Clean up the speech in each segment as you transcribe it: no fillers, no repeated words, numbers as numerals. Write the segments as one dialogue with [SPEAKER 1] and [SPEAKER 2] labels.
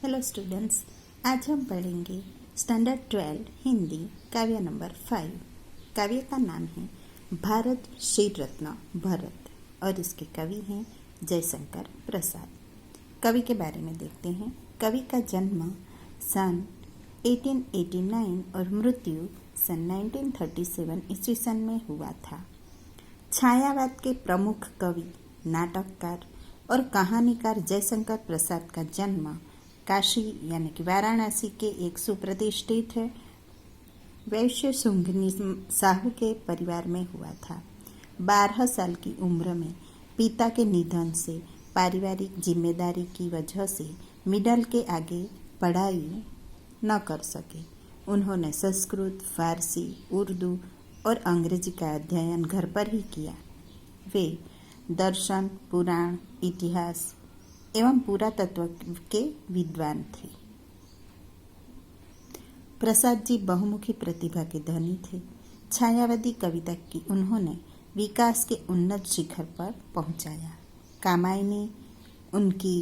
[SPEAKER 1] Hello students, आज हम पढ़ेंगे स्टैंडर्ड 12 हिंदी काव्य नंबर 5। काव्य का नाम है भारत श्री रत्न भरत और इसके कवि हैं जयशंकर प्रसाद। कवि के बारे में देखते हैं। कवि का जन्म सन 1889 और मृत्यु सन 1937 ईस्वी सन में हुआ था। छायावाद के प्रमुख कवि, नाटककार और कहानीकार जयशंकर प्रसाद का जन्म काशी यानी कि वाराणसी के एक सुप्रतिष्ठित वैश्य सुंघनी साहू के परिवार में हुआ था। 12 साल की उम्र में पिता के निधन से पारिवारिक जिम्मेदारी की वजह से मिडल के आगे पढ़ाई न कर सके। उन्होंने संस्कृत, फारसी, उर्दू और अंग्रेजी का अध्ययन घर पर ही किया। वे दर्शन, पुराण, इतिहास एवं पुरातत्व के विद्वान थे। प्रसाद जी बहुमुखी प्रतिभा के धनी थे। छायावादी कविता की उन्होंने विकास के उन्नत शिखर पर पहुंचाया। कामायनी उनकी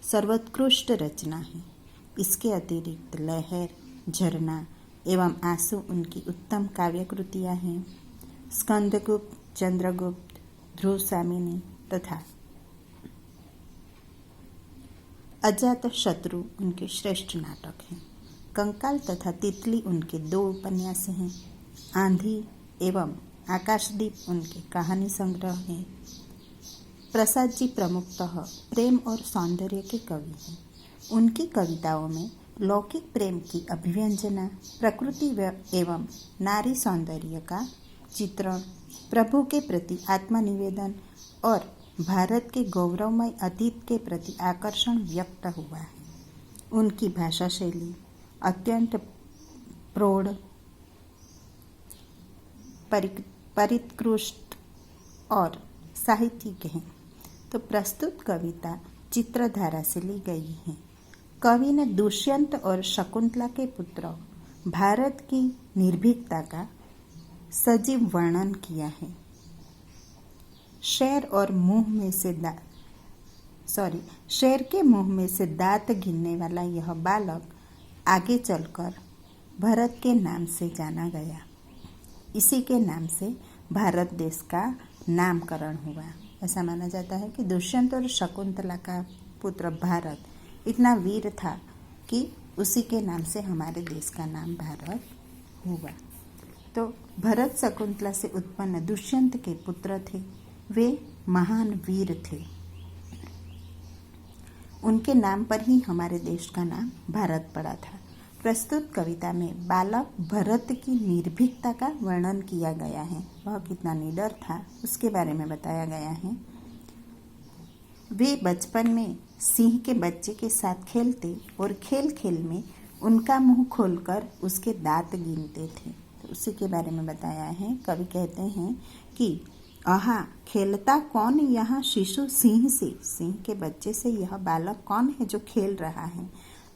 [SPEAKER 1] सर्वोत्कृष्ट रचना है। इसके अतिरिक्त लहर, झरना एवं आंसू उनकी उत्तम काव्य कृतियां हैं। स्कंदगुप्त, चंद्रगुप्त, ध्रुव सामिनी तथा अजात शत्रु उनके श्रेष्ठ नाटक हैं। कंकाल तथा तितली उनके 2 उपन्यास हैं। आंधी एवं आकाशदीप उनके कहानी संग्रह हैं। प्रसाद जी प्रमुखतः प्रेम और सौंदर्य के कवि हैं। उनकी कविताओं में लौकिक प्रेम की अभिव्यंजना, प्रकृति एवं नारी सौंदर्य का चित्रण, प्रभु के प्रति आत्मनिवेदन और भारत के गौरवमय अतीत के प्रति आकर्षण व्यक्त हुआ है। उनकी भाषा शैली अत्यंत प्रौढ़, परित्कृष्ट और साहित्यिक है। तो प्रस्तुत कविता चित्रधारा से ली गई है। कवि ने दुष्यंत और शकुंतला के पुत्र भारत की निर्भीकता का सजीव वर्णन किया है। शेर के मुंह में से दांत गिनने वाला यह बालक आगे चलकर भरत के नाम से जाना गया। इसी के नाम से भारत देश का नामकरण हुआ। ऐसा माना जाता है कि दुष्यंत और शकुंतला का पुत्र भारत इतना वीर था कि उसी के नाम से हमारे देश का नाम भारत हुआ। तो भरत शकुंतला से उत्पन्न दुष्यंत के पुत्र थे। वे महान वीर थे। उनके नाम पर ही हमारे देश का नाम भारत पड़ा था। प्रस्तुत कविता में बालक भरत की निर्भीकता का वर्णन किया गया है। वह कितना निडर था उसके बारे में बताया गया है। वे बचपन में सिंह के बच्चे के साथ खेलते और खेल खेल में उनका मुंह खोलकर उसके दांत गिनते थे। तो उसी के बारे में बताया है। कवि कहते हैं कि आहा, खेलता कौन यहाँ शिशु सिंह से, सिंह के बच्चे से यह बालक कौन है जो खेल रहा है।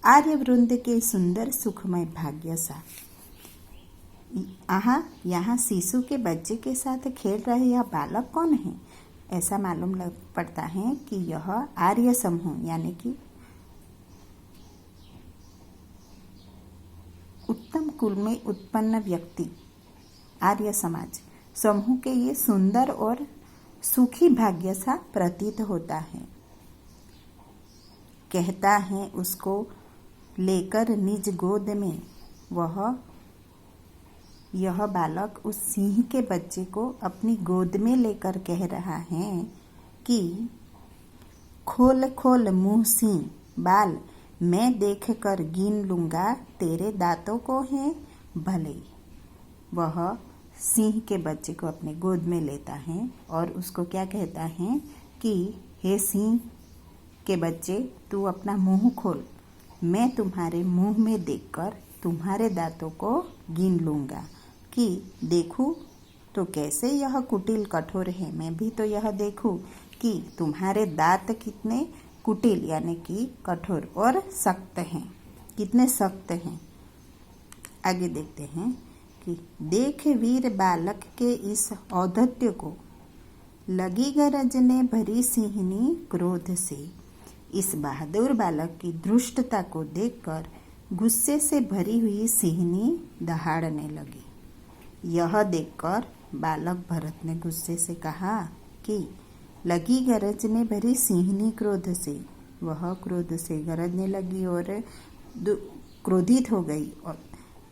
[SPEAKER 1] आर्य वृंद के सुंदर सुखमय भाग्य सा। आहा, यहाँ शिशु के बच्चे के साथ खेल रहे यह बालक कौन है। ऐसा मालूम पड़ता है कि यह आर्य समूह यानी कि उत्तम कुल में उत्पन्न व्यक्ति, आर्य समाज समूह के ये सुंदर और सुखी भाग्य सा प्रतीत होता है। कहता है उसको लेकर निज गोद में यह बालक उस सिंह के बच्चे को अपनी गोद में लेकर कह रहा है कि खोल खोल मुंह सिंह बाल, मैं देख कर गिन लूंगा तेरे दांतों को हैं भले। वह सिंह के बच्चे को अपने गोद में लेता है और उसको क्या कहता है कि हे सिंह के बच्चे, तू अपना मुंह खोल, मैं तुम्हारे मुंह में देखकर तुम्हारे दांतों को गिन लूंगा कि देखूं तो कैसे यह कुटिल कठोर है। मैं भी तो यह देखूं कि तुम्हारे दांत कितने कुटिल यानी कि कठोर और सख्त हैं, कितने सख्त हैं। आगे देखते हैं कि देख वीर बालक के इस औद्धत्य को, लगी गरज ने भरी सिंहनी क्रोध से, इस बहादुर बालक की धृष्टता को देखकर गुस्से से भरी हुई सिंहनी दहाड़ने लगी। यह देखकर बालक भरत ने गुस्से से कहा कि लगी गरजने भरी सिंहनी क्रोध से। वह क्रोध से गरजने लगी और क्रोधित हो गई और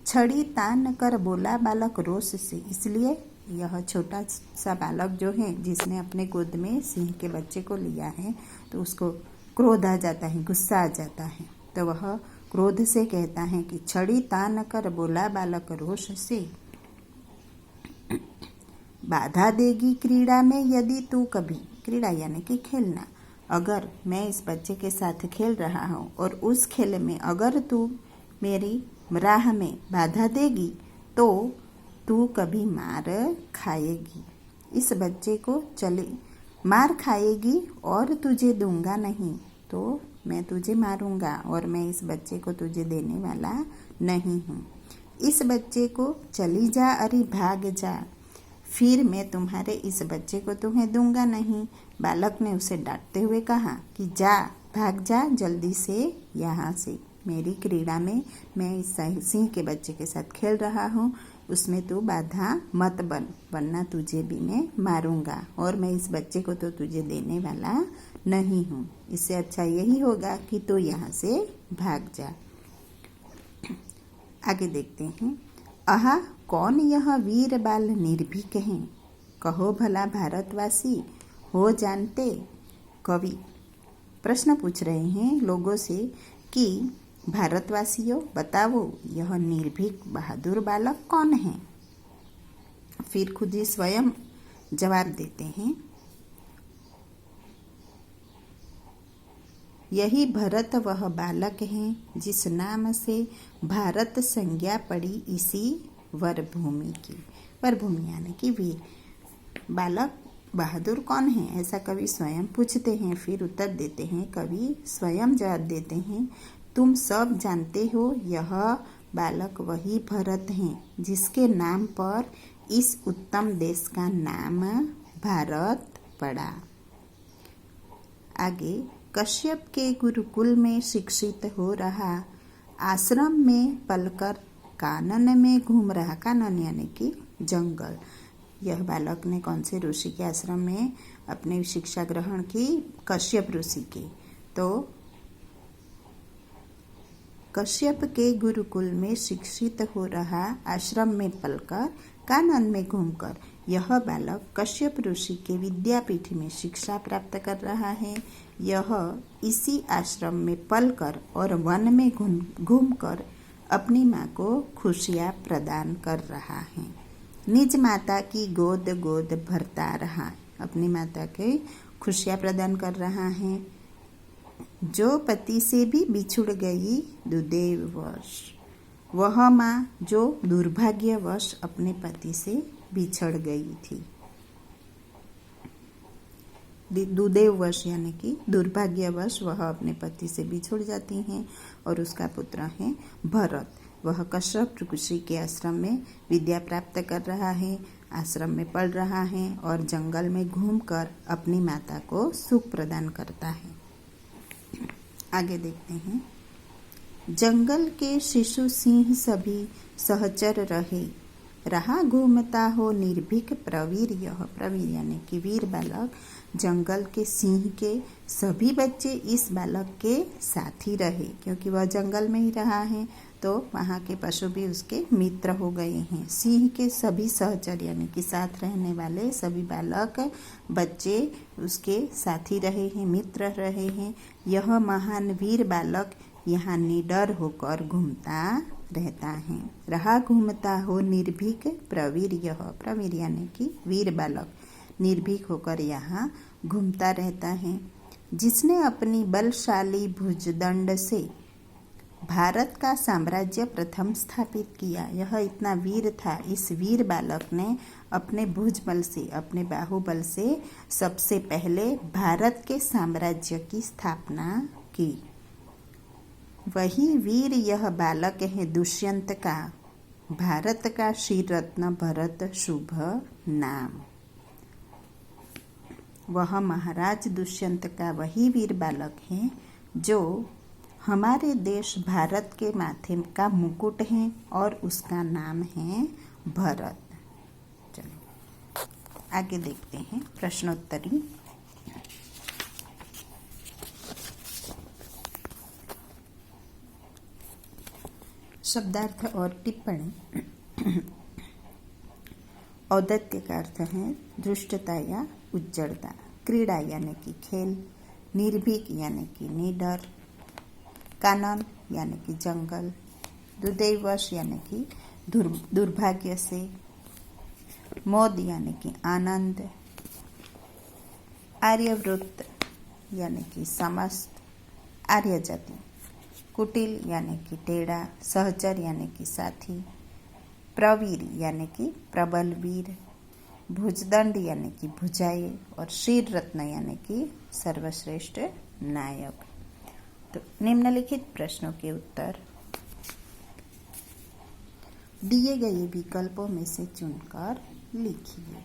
[SPEAKER 1] छड़ी तान कर बोला बालक रोष से। इसलिए यह छोटा सा बालक जो है जिसने अपने गोद में सिंह के बच्चे को लिया है तो उसको क्रोध आ जाता है, गुस्सा आ जाता है। तो वह क्रोध से कहता है कि छड़ी तान कर बोला बालक रोष से, बाधा देगी क्रीड़ा में यदि तू कभी। क्रीड़ा यानी कि खेलना। अगर मैं इस बच्चे के साथ खेल रहा हूँ और उस खेल में अगर तू मेरी राह में बाधा देगी तो तू कभी मार खाएगी। इस बच्चे को चले मार खाएगी और तुझे दूंगा नहीं तो मैं तुझे मारूंगा और मैं इस बच्चे को तुझे देने वाला नहीं हूँ। इस बच्चे को चली जा अरे भाग जा, फिर मैं तुम्हारे इस बच्चे को तुम्हें दूंगा नहीं। बालक ने उसे डांटते हुए कहा कि जा, भाग जा जल्दी से यहाँ से। मेरी क्रीड़ा में मैं इस सिंह के बच्चे के साथ खेल रहा हूँ, उसमें तू बाधा मत बन, वरना तुझे भी मैं मारूंगा और मैं इस बच्चे को तो तुझे देने वाला नहीं हूँ। इससे अच्छा यही होगा कि तू यहाँ से भाग जा। आगे देखते हैं। आहा, कौन यह वीर बाल निर्भीक है, कहो भला भारतवासी हो जानते। कवि प्रश्न पूछ रहे हैं लोगों से कि भारतवासियों बताओ यह निर्भीक बहादुर बालक कौन है। फिर खुद ही स्वयं जवाब देते हैं। यही भरत वह बालक है जिस नाम से भारत संज्ञा पड़ी इसी वरभूमि की। वरभूमि यानी कि वीर। बालक बहादुर कौन है, ऐसा कवि स्वयं पूछते हैं। फिर उत्तर देते हैं, कवि स्वयं जवाब देते हैं, तुम सब जानते हो यह बालक वही भरत हैं जिसके नाम पर इस उत्तम देश का नाम भारत पड़ा। आगे, कश्यप के गुरुकुल में शिक्षित हो रहा, आश्रम में पलकर कानन में घूम रहा। कानन यानी कि जंगल। यह बालक ने कौन से ऋषि के आश्रम में अपनी शिक्षा ग्रहण की? कश्यप ऋषि की। तो कश्यप के गुरुकुल में शिक्षित हो रहा, आश्रम में पलकर कानन में घूमकर। यह बालक कश्यप ऋषि के विद्यापीठ में शिक्षा प्राप्त कर रहा है। यह इसी आश्रम में पलकर और वन में घूमकर अपनी माँ को खुशियाँ प्रदान कर रहा है। निज माता की गोद गोद भरता रहा, अपनी माता के खुशियाँ प्रदान कर रहा है। जो पति से भी बिछुड़ गई दुर्दैववश, वह माँ जो दुर्भाग्यवश अपने पति से बिछड़ गई थी। दुर्दैववश यानी कि दुर्भाग्यवश वह अपने पति से बिछुड़ जाती हैं और उसका पुत्र है भरत। वह कश्यप ऋषि के आश्रम में विद्या प्राप्त कर रहा है, आश्रम में पढ़ रहा है और जंगल में घूमकर अपनी माता को सुख प्रदान करता है। आगे देखते हैं। जंगल के शिशु सिंह सभी सहचर रहे, रहा घूमता हो निर्भीक प्रवीर। यह प्रवीर यानी कि वीर बालक। जंगल के सिंह के सभी बच्चे इस बालक के साथ ही रहे, क्योंकि वह जंगल में ही रहा है तो वहाँ के पशु भी उसके मित्र हो गए हैं। सिंह के सभी सहचर यानी कि साथ रहने वाले सभी बालक बच्चे उसके साथी रहे हैं, मित्र रहे हैं। यह महान वीर बालक यहाँ निडर होकर घूमता रहता है। रहा घूमता हो निर्भीक प्रवीर। यह प्रवीर यानी कि वीर बालक निर्भीक होकर यहाँ घूमता रहता है। जिसने अपनी बलशाली भुजदंड से भारत का साम्राज्य प्रथम स्थापित किया। यह इतना वीर था। इस वीर बालक ने अपने भुजबल से, अपने बाहुबल से सबसे पहले भारत के साम्राज्य की स्थापना की। वही वीर यह बालक है दुष्यंत का, भारत का श्री रत्न भरत शुभ नाम। वह महाराज दुष्यंत का वही वीर बालक है जो हमारे देश भारत के माथे का मुकुट है और उसका नाम है भरत। चलो आगे देखते हैं प्रश्नोत्तरी। शब्दार्थ और टिप्पणी। औदत्य का अर्थ है धृष्टता या उज्जड़ता। क्रीड़ा यानी कि खेल। निर्भीक यानी कि निडर। कानन यानी कि जंगल। दुर्दैवश यानी कि दुर्भाग्य से। मोद यानी कि आनंद। आर्यवृत्त यानी कि समस्त। आर्य जाति। कुटिल यानी कि टेढ़ा। सहचर यानी कि साथी। प्रवीर यानी कि प्रबल वीर। भुजदंड यानी कि भुजाए। और शीर रत्न यानी कि सर्वश्रेष्ठ नायक। तो निम्नलिखित प्रश्नों के उत्तर दिए गए विकल्पों में से चुनकर लिखिए।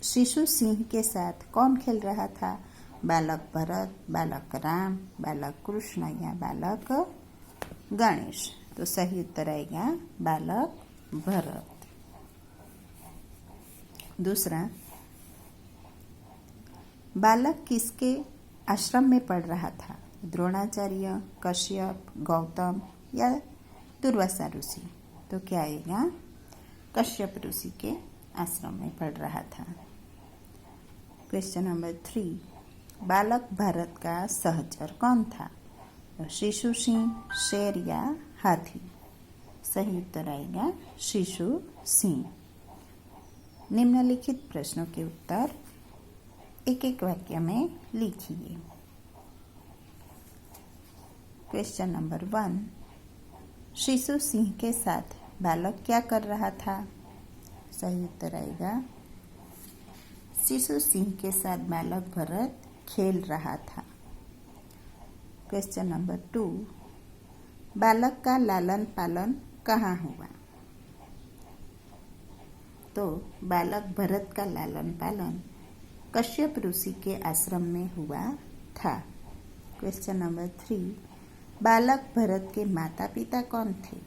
[SPEAKER 1] शिशु सिंह के साथ कौन खेल रहा था? बालक भरत, बालक राम, बालक कृष्ण या बालक गणेश। तो सही उत्तर आएगा बालक भरत। दूसरा, बालक किसके आश्रम में पढ़ रहा था? द्रोणाचार्य, कश्यप, गौतम या दुर्वासा ऋषि। तो क्या आएगा? कश्यप ऋषि के आश्रम में पढ़ रहा था। क्वेश्चन नंबर 3, बालक भरत का सहचर कौन था? शिशु सिंह, शेर या हाथी। सही उत्तर आएगा शिशु सिंह। निम्नलिखित प्रश्नों के उत्तर एक एक वाक्य में लिखिए। क्वेश्चन नंबर 1, शिशु सिंह के साथ बालक क्या कर रहा था? सही उत्तर आएगा शिशु सिंह के साथ बालक भरत खेल रहा था। क्वेश्चन नंबर 2, बालक का लालन पालन कहाँ हुआ? तो बालक भरत का लालन पालन कश्यप ऋषि के आश्रम में हुआ था। क्वेश्चन नंबर 3, बालक भरत के माता पिता कौन थे?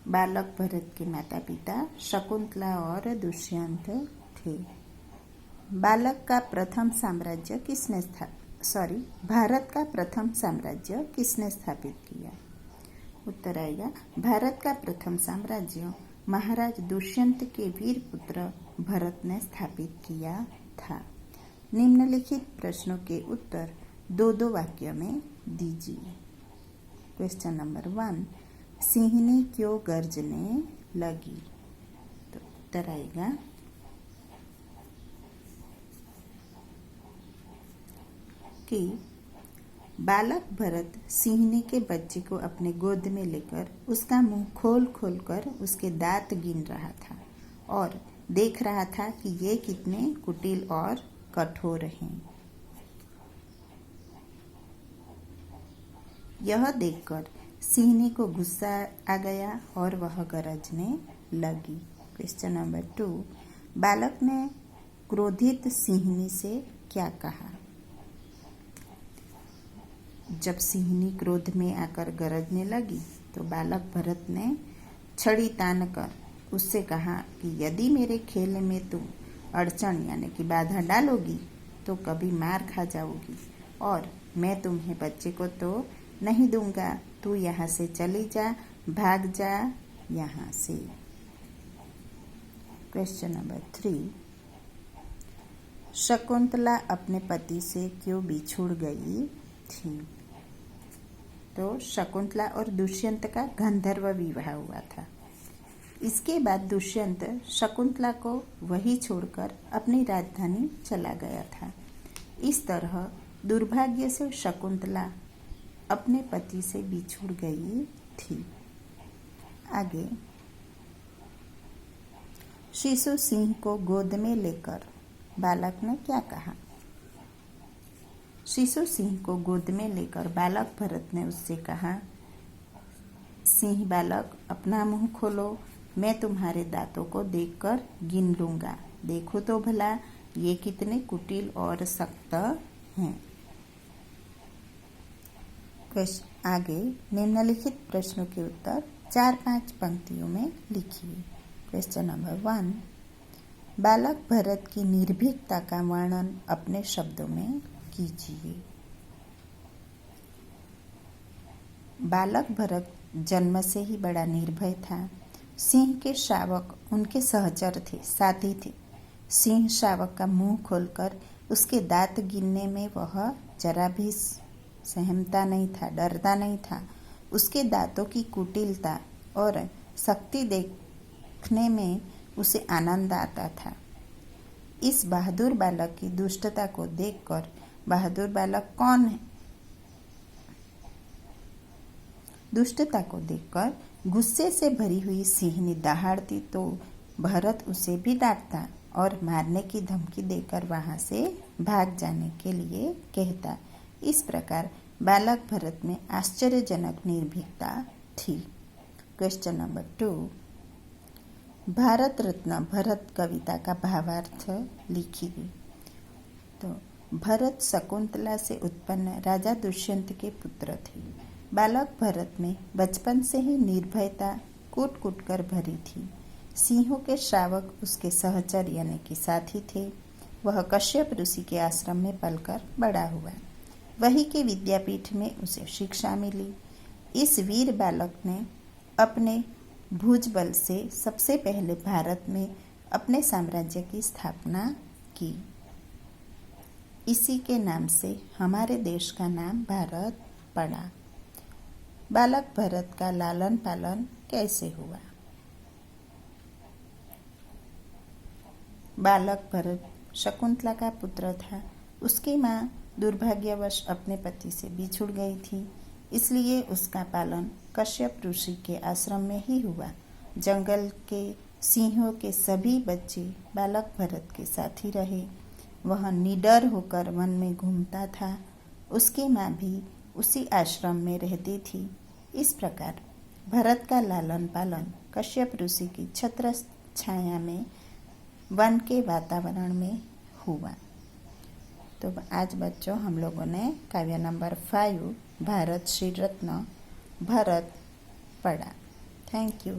[SPEAKER 1] बालक भरत के माता पिता शकुंतला और दुष्यंत थे। बालक का प्रथम साम्राज्य किसने भारत का प्रथम साम्राज्य किसने स्थापित किया? उत्तर आएगा भारत का प्रथम साम्राज्य महाराज दुष्यंत के वीर पुत्र भरत ने स्थापित किया था। निम्नलिखित प्रश्नों के उत्तर 2-2 वाक्यों में दीजिए। क्वेश्चन नंबर 1, सिंहनी क्यों गर्जने लगी? तो उत्तर आएगा कि बालक भरत सिंहनी के बच्चे को अपने गोद में लेकर उसका मुंह खोल खोल कर उसके दांत गिन रहा था और देख रहा था कि ये कितने कुटिल और कठोर हैं। यह देखकर सिंहनी को गुस्सा आ गया और वह गरजने लगी। क्वेश्चन नंबर 2, बालक ने क्रोधित सिंहनी से क्या कहा? जब सिंहनी क्रोध में आकर गरजने लगी तो बालक भरत ने छड़ी तान कर उससे कहा कि यदि मेरे खेल में तुम अड़चन यानी कि बाधा डालोगी तो कभी मार खा जाओगी और मैं तुम्हें बच्चे को तो नहीं दूंगा। तू यहाँ से चली जा, भाग जा यहाँ से। क्वेश्चन नंबर 3, शकुंतला अपने पति से क्यों बिछुड़ गई थी? तो शकुंतला और दुष्यंत का गंधर्व विवाह हुआ था। इसके बाद दुष्यंत शकुंतला को वही छोड़कर अपनी राजधानी चला गया था। इस तरह दुर्भाग्य से शकुंतला अपने पति से बिछुड़ गई थी। आगे, शिशु सिंह को गोद में लेकर बालक ने क्या कहा? शिशु सिंह को गोद में लेकर बालक भरत ने उससे कहा, सिंह बालक अपना मुंह खोलो, मैं तुम्हारे दांतों को देखकर गिन लूंगा। देखो तो भला ये कितने कुटिल और सख्त हैं। आगे निम्नलिखित प्रश्नों के उत्तर 4-5 पंक्तियों में लिखिए। क्वेश्चन नंबर 1, बालक भरत की निर्भीकता का वर्णन अपने शब्दों में कीजिए। बालक भरत जन्म से ही बड़ा निर्भय था। सिंह के शावक उनके सहचर थे, साथी थे। सिंह शावक का मुंह खोलकर उसके दांत गिनने में वह जरा भी सहमता नहीं था, डरता नहीं था। उसके दांतों की कुटिलता और शक्ति देखने में उसे आनंद आता था। इस बहादुर बालक की दुष्टता को देखकर, बहादुर बालक कौन है? दुष्टता को देखकर गुस्से से भरी हुई सिंहनी दहाड़ती तो भरत उसे भी डांटता और मारने की धमकी देकर वहां से भाग जाने के लिए कहता। इस प्रकार बालक भरत में आश्चर्यजनक निर्भीकता थी। क्वेश्चन नंबर 2, भारत रत्न भरत कविता का भावार्थ लिखिए। तो भरत शकुंतला से उत्पन्न राजा दुष्यंत के पुत्र थे। बालक भरत में बचपन से ही निर्भयता कूट कूट कर भरी थी। सिंहों के श्रावक उसके सहचर यानी कि साथी थे। वह कश्यप ऋषि के आश्रम में पलकर बड़ा हुआ। वही के विद्यापीठ में उसे शिक्षा मिली। इस वीर बालक ने अपने भुजबल से सबसे पहले भारत में अपने साम्राज्य की स्थापना की। इसी के नाम से हमारे देश का नाम भारत पड़ा। बालक भरत का लालन पालन कैसे हुआ? बालक भरत शकुंतला का पुत्र था। उसकी माँ दुर्भाग्यवश अपने पति से बिछुड़ गई थी, इसलिए उसका पालन कश्यप ऋषि के आश्रम में ही हुआ। जंगल के सिंहों के सभी बच्चे बालक भरत के साथ ही रहे। वह निडर होकर वन में घूमता था। उसकी माँ भी उसी आश्रम में रहती थी। इस प्रकार भरत का लालन पालन कश्यप ऋषि की छत्र छाया में वन के वातावरण में हुआ। तो आज बच्चों हम लोगों ने काव्य नंबर 5 भारत श्री रत्न भरत पढ़ा। Thank you.